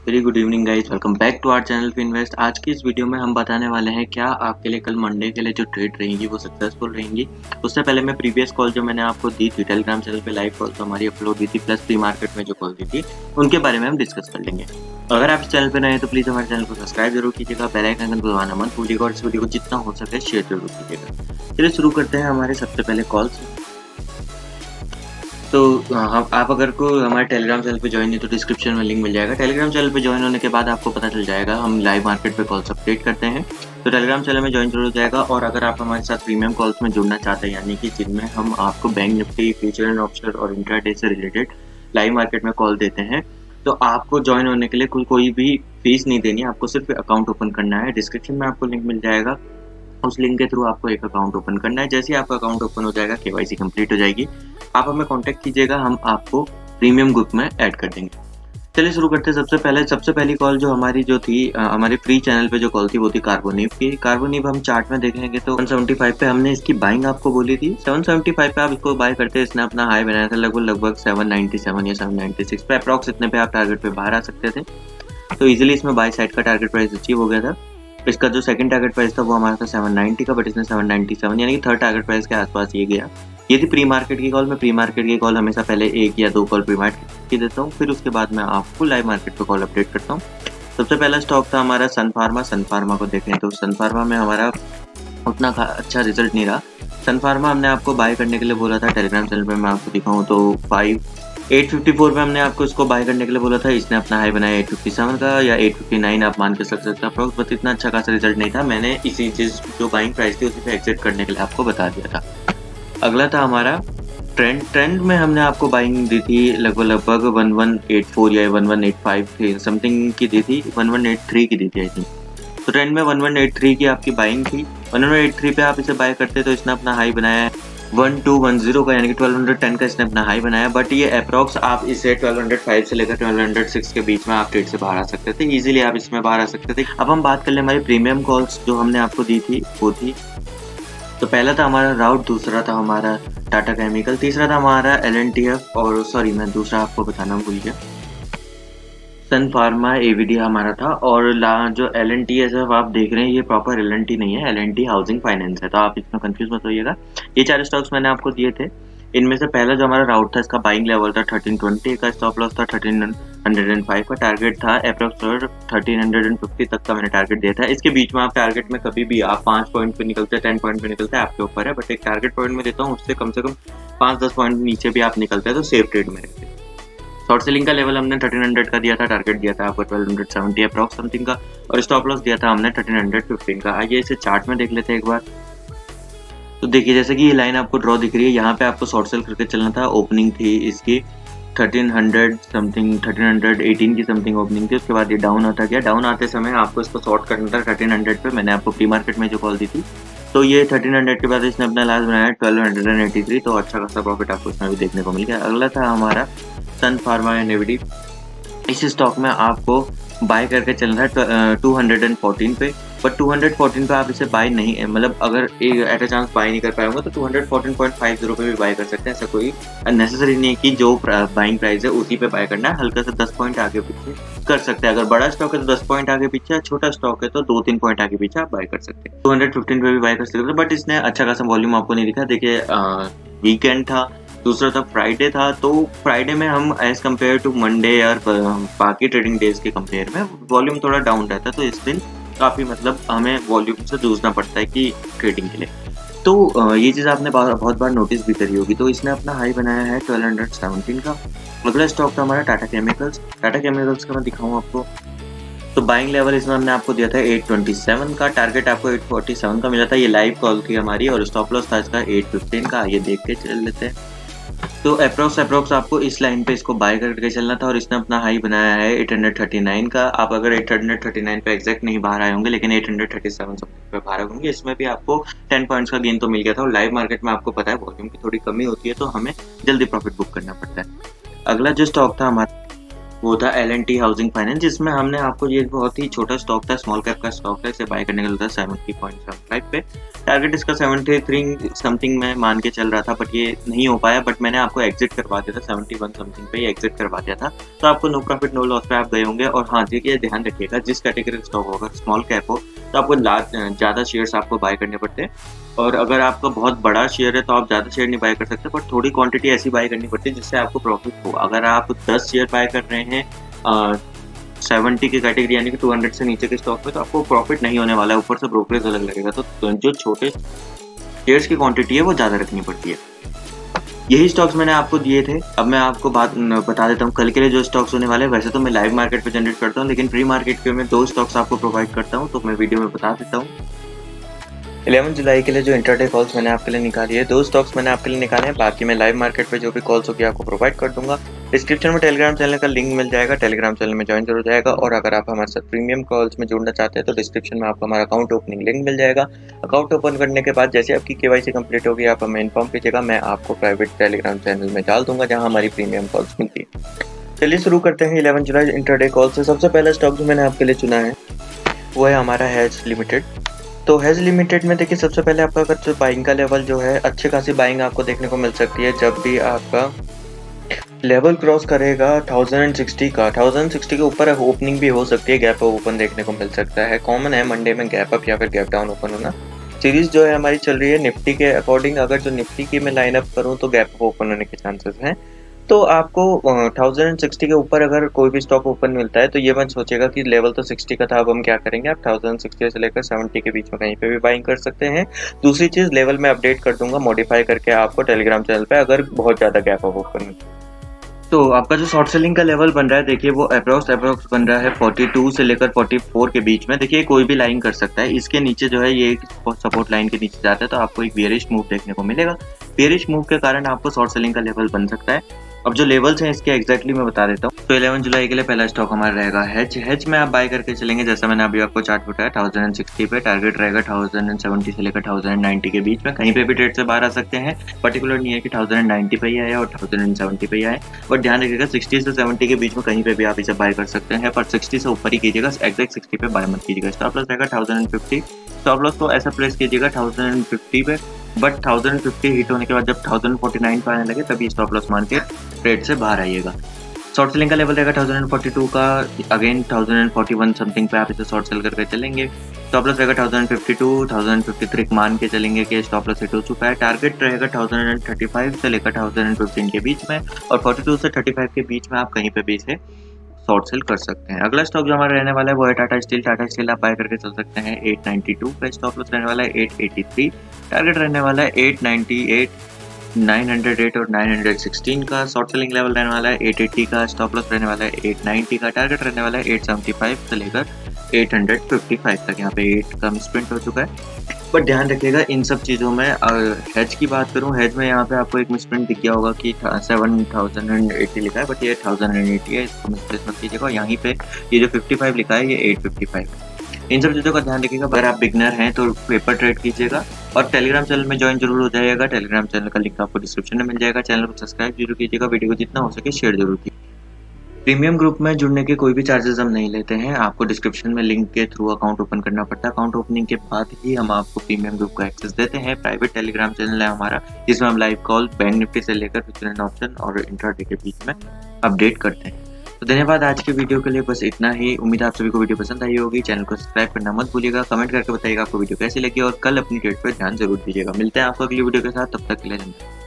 Very good evening guys, welcome back to our channel Finvest. आज की इस video में हम बताने वाले हैं क्या आपके लिए कल मंडे के लिए जो ट्रेड रहेंगी वो सक्सेसफुल रहेंगी। उससे पहले मैं प्रीवियस कॉल जो मैंने आपको दी थी टेलीग्राम चैनल पे लाइव कॉल तो हमारी अपलोड हुई थी, प्लस प्री मार्केट में जो कॉल दी थी उनके बारे में हम डिस्कस कर लेंगे। अगर आप इस चैनल पर नए हैं तो प्लीज़ हमारे चैनल को सब्सक्राइब जरूर कीजिएगा, बेल आइकन को दबाना मत भूलिएगा और इस वीडियो को जितना हो सके शेयर जरूर कीजिएगा। चलिए शुरू करते हैं हमारे सबसे पहले कॉल से। तो हम आप अगर को हमारे टेलीग्राम चैनल पे ज्वाइन नहीं तो डिस्क्रिप्शन में लिंक मिल जाएगा। टेलीग्राम चैनल पे ज्वाइन होने के बाद आपको पता चल जाएगा हम लाइव मार्केट पे कॉल्स अपडेट करते हैं, तो टेलीग्राम चैनल में ज्वाइन जरूर हो जाएगा। और अगर आप हमारे साथ प्रीमियम कॉल्स में जुड़ना चाहते हैं, यानी कि जिनमें हम आपको bank Nifty, future and option और इंट्राडे से रिलेटेड लाइव मार्केट में कॉल देते हैं, तो आपको ज्वाइन होने के लिए कोई भी फीस नहीं देनी, आपको सिर्फ अकाउंट ओपन करना है। डिस्क्रिप्शन में आपको लिंक मिल जाएगा, उस लिंक के थ्रू आपको एक अकाउंट ओपन करना है। जैसे ही आपका अकाउंट ओपन हो जाएगा, केवाईसी कंप्लीट हो जाएगी, आप हमें कांटेक्ट कीजिएगा, हम आपको प्रीमियम ग्रुप में ऐड कर देंगे। चलिए शुरू करते हैं। सबसे पहली कॉल जो हमारी थी हमारे फ्री चैनल पे जो कॉल थी वो थी कार्बोनिव की। कार्बोनिव हम चार्ट में देखेंगे तो 175 पे हमने इसकी बाइंग आपको बोली थी। 775 पे आप इसको बाय करते हैं, इसने अपना हाई बनाया था लगभग 797 या 796 पे अप्रॉक्स, इतने पे आप टारगेट पे बाहर आ सकते थे। तो इजीली इसमें बाय साइड का टारगेट प्राइस अचीव हो गया था। इसका जो सेकंड टारगेट प्राइस था वो हमारा था 790 का, बट इसने 797 यानी कि थर्ड टारगेट प्राइस के आसपास ये गया। ये थी प्री मार्केट की कॉल। मैं प्री मार्केट की कॉल हमेशा पहले एक या दो कॉल प्री मार्केट की देता हूँ, फिर उसके बाद मैं आपको लाइव मार्केट पे कॉल अपडेट करता हूँ। सबसे पहला स्टॉक था हमारा सन फार्मा। सन फार्मा को देखें तो सन फार्मा में हमारा उतना अच्छा रिजल्ट नहीं रहा। सन फार्मा हमने आपको बाय करने के लिए बोला था टेलीग्राम चैनल पर, मैं आपको दिखाऊँ तो 854 पे हमने आपको इसको बाय करने के लिए बोला था। इसने अपना हाई बनाया 857 का या 859 आप मान के सकते हैं अप्रॉक्स, बट इतना अच्छा खासा रिजल्ट नहीं था। मैंने इसी चीज जो बाइंग प्राइस थी उसी पे एग्जिट करने के लिए आपको बता दिया था। अगला था हमारा ट्रेंड में हमने आपको बाइंग दी थी लगभग 1184 या 1185 समथिंग की दी थी, 1183 की दी थी आई थिंक। तो ट्रेंड में 1183 की आपकी बाइंग थी। 1183 पे आप इसे बाय करते तो इसने अपना हाई बनाया है 1210 का, यानी कि 1210 का इसने अपना हाई बनाया। बट ये अप्रॉक्स आप इसे 1205 से लेकर 1206 के बीच में आप ट्रेड से बाहर आ सकते थे, इजीली आप इसमें बाहर आ सकते थे। अब हम बात कर ले हमारी प्रीमियम कॉल्स जो हमने आपको दी थी वो थी, तो पहला था हमारा राउट, दूसरा था हमारा टाटा केमिकल, तीसरा था हमारा LNTF, और सॉरी मैं दूसरा आपको बताना भूल गया, सन फार्मा AVD हमारा था। और जो LNT है आप देख रहे हैं ये प्रॉपर LNT नहीं है, LNT हाउसिंग फाइनेंस है, तो आप इसमें कंफ्यूज मत होइएगा। ये चार स्टॉक्स मैंने आपको दिए थे। इनमें से पहला जो हमारा राउट था इसका बाइंग लेवल था 1320 का, स्टॉप लॉस था 1305 का, टारगेट था अप्रॉक्स 1350 तक का मैंने टारगेट दिया था। इसके बीच में आप टारगेट में कभी भी आप 5 पॉइंट पे निकलते, 10 पॉइंट पे निकलते हैं, आपके ऊपर है, बट एक टारगेट पॉइंट में देता हूँ, उससे कम से कम 5-10 पॉइंट नीचे भी आप निकलते हैं तो सेफ ट्रेड में रहते हैं। शॉर्ट सेलिंग का लेवल हमने 1300 का दिया था, टारगेट दिया था आपको 1270 अप्रॉक्स समथिंग का, और स्टॉप लॉस दिया था हमने 1315 का। आइए इसे चार्ट में देख लेते हैं एक बार। तो देखिए जैसे कि ये लाइन आपको ड्रॉ दिख रही है, यहाँ पे आपको शॉर्ट सेल करके चलना था। ओपनिंग थी इसकी 1300 समथिंग, 1318 की समथिंग ओपनिंग थी। उसके बाद ये डाउन आता गया, डाउन आते समय आपको इसको शॉर्ट करना था 1300 पे। मैंने आपको प्री मार्केट में जो कॉल दी थी, तो ये 1300 के बाद इसने अपना लास्ट बनाया 1283, तो अच्छा खासा प्रॉफिट आपको इसमें भी देखने को मिल गया। अगला था हमारा सन फार्मा एंड AVD। इस स्टॉक में आपको बाय करके चलना है 214 पे, बट 214 पे आप इसे बाय नहीं, मतलब अगर एट अ चांस बाय नहीं कर पाए होंगे तो 214.50 पे भी बाय कर सकते हैं। ऐसा कोई नेसेसरी नहीं है कि जो बाइंग प्राइस है उसी पे बाय करना है, हल्का सा 10 पॉइंट आगे पीछे कर सकते हैं। अगर बड़ा स्टॉक है तो 10 पॉइंट आगे पीछे, छोटा स्टॉक है तो 2-3 पॉइंट आगे पीछे आप बाय कर सकते हैं। 215 पे भी बाय कर सकते हैं, बट इसने अच्छा खासा वॉल्यूम आपको नहीं दिखा। देखिए वीकेंड था, दूसरा था फ्राइडे था, तो फ्राइडे में हम एज कम्पेयर टू मंडे और बाकी ट्रेडिंग डेज के कंपेयर में वॉल्यूम थोड़ा डाउन रहता है, तो इस दिन काफ़ी मतलब हमें वॉल्यूम से जूझना पड़ता है कि ट्रेडिंग के लिए। तो ये चीज़ आपने बहुत बार नोटिस भी करी होगी। तो इसने अपना हाई बनाया है 1217 का। अगला स्टॉक था हमारा टाटा केमिकल्स। टाटा केमिकल्स का मैं दिखाऊँ आपको, तो बाइंग लेवल इसमें हमने आपको दिया था 827 का, टारगेट आपको 847 का मिला था। ये लाइव कॉल थी हमारी, और स्टॉप लॉस था इसका 815 का। ये देख के चल लेते हैं। तो अप्रॉक्स आपको इस लाइन पे इसको बाय करके चलना था, और इसने अपना हाई बनाया है 839 का। आप अगर 839 पे एग्जैक्ट नहीं बाहर आए होंगे, लेकिन 837 पे बाहर होंगे, इसमें भी आपको 10 पॉइंट्स का गेन तो मिल गया था। और लाइव मार्केट में आपको पता है वॉल्यूम की थोड़ी कमी होती है, तो हमें जल्दी प्रॉफिट बुक करना पड़ता है। अगला जो स्टॉक था हमारा वो था L&T हाउसिंग फाइनेंस, जिसमें हमने आपको, ये बहुत ही छोटा स्टॉक था, स्मॉल कैप का स्टॉक था, इसे बाय करने का था 70.75 पे। टारगेट इसका 73 समथिंग में मान के चल रहा था, बट ये नहीं हो पाया। बट मैंने आपको एग्जिट करवा दिया था 71 समथिंग पे, ये एग्जिट करवा दिया था, तो आपको नो प्रॉफिट नो लॉस पे आप गए होंगे। और हाँ, देखिए ध्यान रखिएगा, जिस कैटेगरी का स्टॉक होगा, स्मॉल कैप हो तो आपको ज़्यादा शेयर्स आपको बाय करने पड़ते हैं, और अगर आपका बहुत बड़ा शेयर है तो आप ज़्यादा शेयर नहीं बाय कर सकते, बट थोड़ी क्वांटिटी ऐसी बाय करनी पड़ती है जिससे आपको प्रॉफिट हो। अगर आप 10 शेयर बाय कर रहे हैं 70 की कैटेगरी यानी कि 200 से नीचे के स्टॉक में, तो आपको प्रॉफिट नहीं होने वाला है, ऊपर से ब्रोकरेज अलग लगेगा। तो जो छोटे शेयर्स की क्वांटिटी है वो ज़्यादा रखनी पड़ती है। यही स्टॉक्स मैंने आपको दिए थे। अब मैं आपको बता देता हूँ कल के लिए जो स्टॉक्स होने वाले हैं। वैसे तो मैं लाइव मार्केट पे जनरेट करता हूँ, लेकिन प्री मार्केट के मैं 2 स्टॉक्स आपको प्रोवाइड करता हूँ, तो मैं वीडियो में बता देता हूँ। 11 जुलाई के लिए जो इंटरडे कॉल्स मैंने आपके लिए निकाली है, 2 स्टॉक्स मैंने आपके लिए निकाले हैं, बाकी मैं लाइव मार्केट पे जो भी कॉल्स होगी आपको प्रोवाइड कर दूंगा। डिस्क्रिप्शन में टेलीग्राम चैनल का लिंक मिल जाएगा, टेलीग्राम चैनल में ज्वाइन जरूर जाएगा। और अगर आप हमारे साथ प्रीमियम कॉल्स में जुड़ना चाहते हैं तो डिस्क्रिप्शन में आपको हमारा अकाउंट ओपनिंग लिंक मिल जाएगा। अकाउंट ओपन करने के बाद जैसे आपकी KYC कंप्लीट होगी, आप हमें इन्फॉर्म कीजिएगा, मैं आपको प्राइवेट टेलीग्राम चैनल में डाल दूंगा जहाँ हमारी प्रीमियम कॉल्स मिलती है। चलिए शुरू करते हैं 11 जुलाई इंटरडे कॉल से। सबसे पहला स्टॉक जो मैंने आपके लिए चुना है वो है हमारा हेज लिमिटेड। तो हेज लिमिटेड में देखिए, सबसे पहले आपका अगर जो बाइंग का लेवल जो है, अच्छी खासी बाइंग आपको देखने को मिल सकती है जब भी आपका लेवल क्रॉस करेगा 1060 का। 1060 के ऊपर ओपनिंग भी हो सकती है, गैप अप ओपन देखने को मिल सकता है। कॉमन है मंडे में गैप अप या फिर गैप डाउन ओपन होना। सीरीज जो है हमारी चल रही है निफ्टी के अकॉर्डिंग। अगर जो निफ्टी की मैं लाइन अप करूँ तो गैप अप ओपन होने के चांसेस हैं। तो आपको 1060 के ऊपर अगर कोई भी स्टॉक ओपन मिलता है तो ये मत सोचेगा कि लेवल तो 60 का था, अब हम क्या करेंगे। आप 1060 से लेकर 70 के बीच में कहीं पे भी बाइंग कर सकते हैं। दूसरी चीज़, लेवल में अपडेट कर दूंगा मॉडिफाई करके आपको टेलीग्राम चैनल पे, अगर बहुत ज़्यादा गैप अप ओपन। तो आपका जो शॉर्ट सेलिंग का लेवल बन रहा है, देखिए वो अप्रोक्स बन रहा है 42 से लेकर 44 के बीच में। देखिए कोई भी लाइन कर सकता है, इसके नीचे जो है ये सपोर्ट लाइन के नीचे जाता है तो आपको एक बेयरिश मूव देखने को मिलेगा। बेयरिश मूव के कारण आपको शॉर्ट सेलिंग का लेवल बन सकता है। अब जो लेवल्स हैं इसके एग्जैक्टली मैं बता देता हूँ। तो 11 जुलाई के लिए पहला स्टॉक हमारा रहेगा हेज में आप बाय करके चलेंगे, जैसा मैंने अभी आपको चार्ट बताया 1060 पे। टारगेट रहेगा 1070 से लेकर 1090 के बीच में। कहीं पे भी ट्रेड से बाहर आ सकते हैं, पर्टिकुलर नहीं है कि 1090 पे ही आए और 1070 पे ही आए। बट ध्यान रखिएगा 60 से 70 के बीच में कहीं पे भी आप इसे बाय कर सकते हैं, पर 60 से ऊपर ही कीजिएगा, एग्जैक्ट 60 पे बाय मत कीजिएगा। स्टॉप लॉस रहेगा 1050। स्टॉप लॉस को ऐसा प्लेस कीजिएगा 1050 पे, बट 1050 हिट होने के बाद जब 1049 पे आने लगे तभी स्टॉप लॉस मान के ट्रेड से बाहर आइएगा। शॉर्ट सेलिंग का लेवल रहेगा 1042 का, अगेन 1041 समथिंग पे आप इसे शॉर्ट सेल करके चलेंगे। स्टॉप लॉस रहेगा 1052, 1053 मान के चलेंगे कि स्टॉप लॉस हिट हो चुका है। टारगेट रहेगा 1035 से लेकर 1015 के बीच में, और 42 से 35 के बीच में आप कहीं पे भी इसे शॉर्ट सेल कर सकते हैं। अगला स्टॉक जो हमारा रहने वाला है वो है टाटा स्टील। टाटा स्टील आप बाय करके चल सकते हैं 892 का। स्टॉप लॉस रहने वाला है 883। टारगेट रहने वाला है 898, 908 और 916 का। शॉर्ट सेलिंग लेवल रहने वाला है 880 का। स्टॉप लॉस रहने वाला है 890 का। टारगेट रहने वाला है 875 से लेकर 855 तक। यहाँ पे 8 का मिसप्रिंट हो चुका है, बट ध्यान रखिएगा इन सब चीज़ों में। हेज की बात करूँ, हेज में यहाँ पे आपको एक मिसप्रिंट दिख गया होगा कि 7080 लिखा है, बट ये 1080 है, इसको मिसप्लेस मत कीजिएगा। यहीं पे ये जो 55 लिखा है ये 855। इन सब चीज़ों का ध्यान रखिएगा। अगर आप बिगनर हैं तो पेपर ट्रेड कीजिएगा, और टेलीग्राम चैनल में ज्वाइन जरूर हो जाइएगा। टेलीग्राम चैनल का लिंक आपको डिस्क्रिप्शन में मिल जाएगा। चैनल को सब्सक्राइब जरूर कीजिएगा, वीडियो को जितना हो सके शेयर जरूर कीजिए। प्रीमियम ग्रुप में जुड़ने के कोई भी चार्जेस हम नहीं लेते हैं, आपको डिस्क्रिप्शन में लिंक के थ्रू अकाउंट ओपन करना पड़ता है। अकाउंट ओपनिंग के बाद ही हम आपको प्रीमियम ग्रुप का एक्सेस देते हैं। प्राइवेट टेलीग्राम चैनल है हमारा, जिसमें हम लाइव कॉल, बैंक निफ्टी से लेकर फ्यूचर एंड ऑप्शन और इंट्राडे के बीच में अपडेट करते हैं। तो धन्यवाद आज के वीडियो के लिए, बस इतना ही। उम्मीद है आप सभी को वीडियो पसंद आई होगी। चैनल को सब्सक्राइब करना मत भूलिएगा, कमेंट करके बताइएगा आपको वीडियो कैसी लगी, और कल अपनी ट्रेड पर ध्यान जरूर दीजिएगा। मिलते हैं आपको अगली वीडियो के साथ, तब तक के लिए धन्यवाद।